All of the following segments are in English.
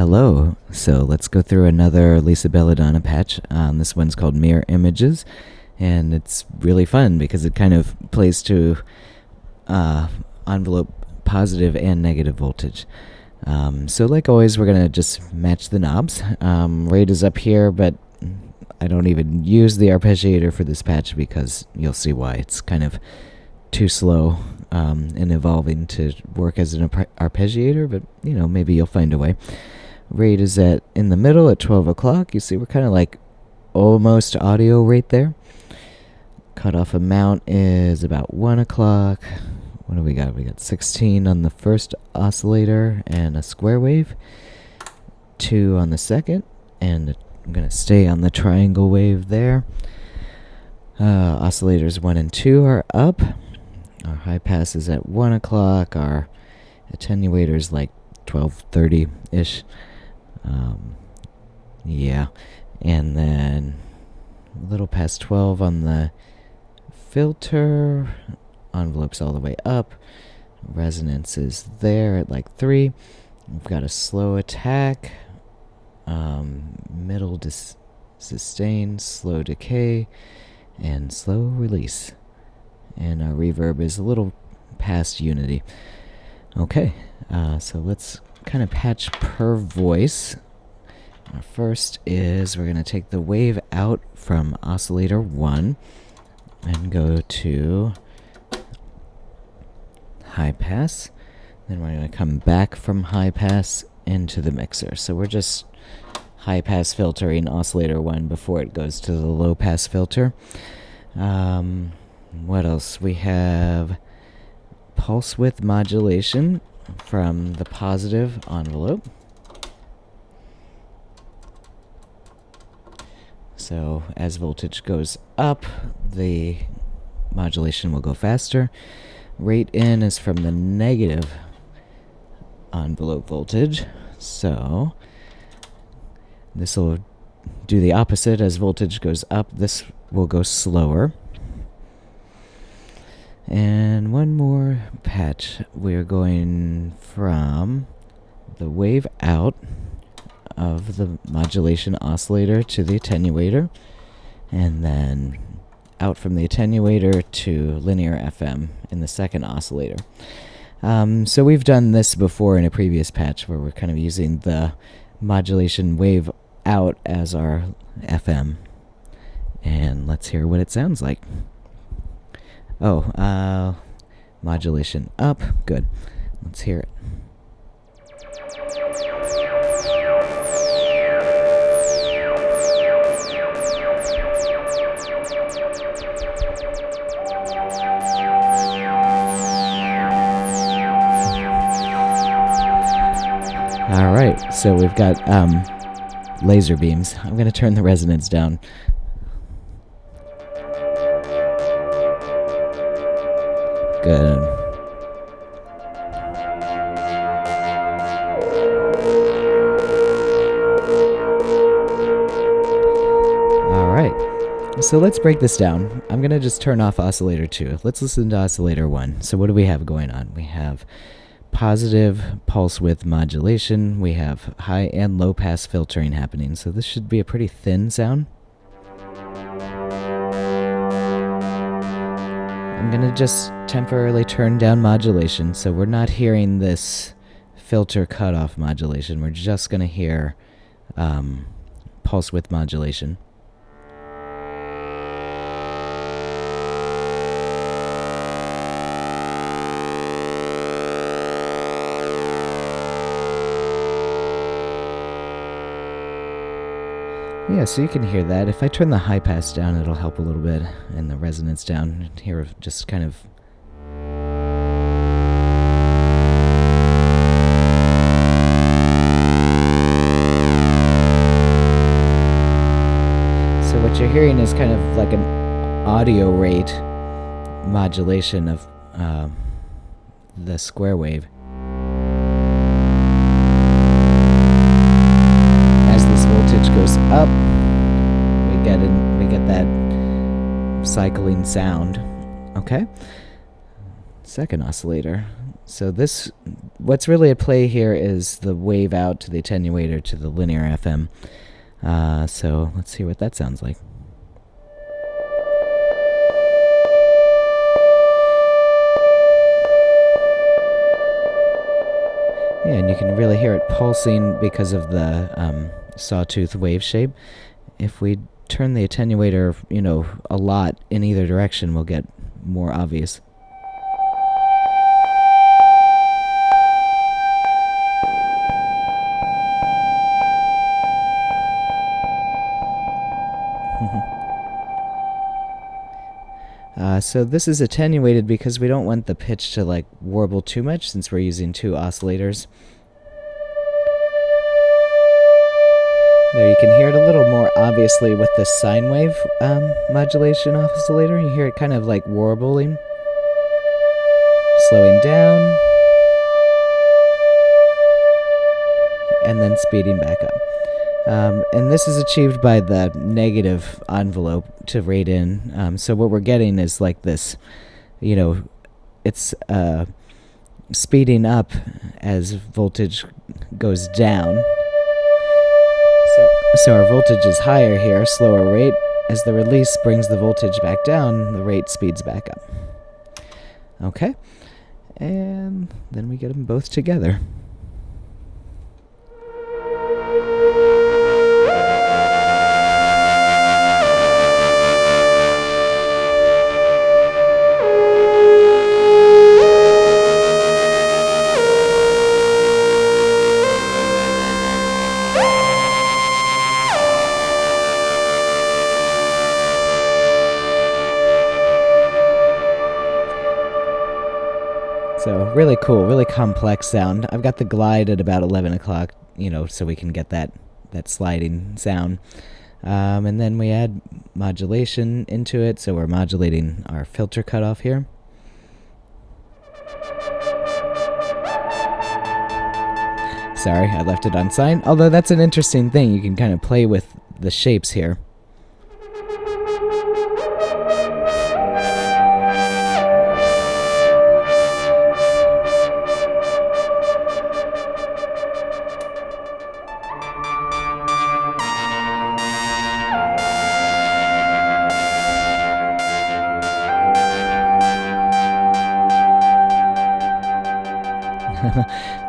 Hello. So let's go through another Bella Donna Patch. This one's called Mirror Images, and it's really fun because it kind of plays to envelope positive and negative voltage. So like always, we're going to just match the knobs. Rate is up here, but I don't even use the arpeggiator for this patch because you'll see why. It's kind of too slow and evolving to work as an arpeggiator, but maybe you'll find a way. Rate is in the middle at 12 o'clock. You see we're kind of like almost audio rate there. Cutoff amount is about 1 o'clock. What do we got? We got 16 on the first oscillator and a square wave. 2 on the second, and I'm going to stay on the triangle wave there. Oscillators 1 and 2 are up. Our high pass is at 1 o'clock. Our attenuator is like 12:30-ish. Yeah. And then a little past 12 on the filter. Envelope's all the way up. Resonance is there at like 3. We've got a slow attack. Middle sustain, slow decay, and slow release. And our reverb is a little past unity. Okay, so let's kind of patch per voice. Our first is we're going to take the wave out from oscillator 1 and go to high pass. Then we're going to come back from high pass into the mixer. So we're just high pass filtering oscillator 1 before it goes to the low pass filter. What else? We have pulse width modulation from the positive envelope. So as voltage goes up, the modulation will go faster. Rate in is from the negative envelope voltage. So this will do the opposite. As voltage goes up, this will go slower. And one more patch. We're going from the wave out of the modulation oscillator to the attenuator, and then out from the attenuator to linear FM in the second oscillator. So we've done this before in a previous patch where we're kind of using the modulation wave out as our FM. And let's hear what it sounds like. Oh, modulation up. Good. Let's hear it. All right, so we've got laser beams. I'm going to turn the resonance down. Good. All right. So let's break this down. I'm going to just turn off oscillator 2. Let's listen to oscillator 1. So what do we have going on? We have positive pulse width modulation. We have high and low pass filtering happening. So this should be a pretty thin sound. I'm going to just temporarily turn down modulation, so we're not hearing this filter cutoff modulation. We're just going to hear pulse width modulation. Yeah, so you can hear that. If I turn the high pass down, it'll help a little bit, and the resonance down. Here, just kind of. So what you're hearing is kind of like an audio rate modulation of the square wave. As this voltage goes up, we get that cycling sound. Okay. Second oscillator. So this, what's really at play here is the wave out to the attenuator to the linear FM. So let's hear what that sounds like. Yeah, and you can really hear it pulsing because of the sawtooth wave shape. If we turn the attenuator, a lot in either direction, we'll get more obvious. So this is attenuated because we don't want the pitch to like warble too much since we're using two oscillators. There you can hear it a little more obviously with the sine wave modulation oscillator. You hear it kind of like warbling, slowing down, and then speeding back up. And this is achieved by the negative envelope to rate in. So what we're getting is like this, it's speeding up as voltage goes down. So our voltage is higher here, slower rate. As the release brings the voltage back down, the rate speeds back up. Okay, and then we get them both together. So really cool, really complex sound. I've got the glide at about 11 o'clock, so we can get that sliding sound. And then we add modulation into it, so we're modulating our filter cutoff here. Sorry, I left it on sine, although that's an interesting thing. You can kind of play with the shapes here.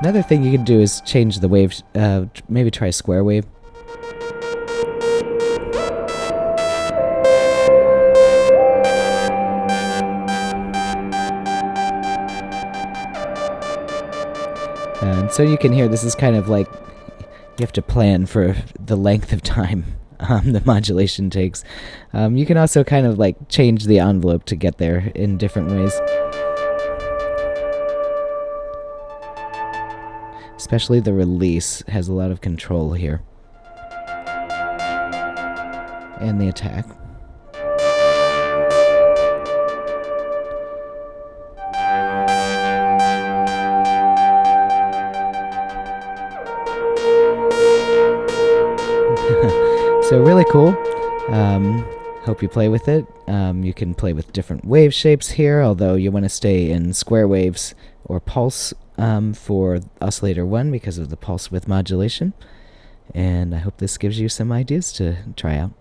Another thing you can do is change the wave, maybe try a square wave. And so you can hear this is kind of like, you have to plan for the length of time the modulation takes. You can also kind of like change the envelope to get there in different ways. Especially the release has a lot of control here. And the attack. So really cool. Hope you play with it. You can play with different wave shapes here, although you want to stay in square waves or pulse for oscillator 1 because of the pulse width modulation. And I hope this gives you some ideas to try out.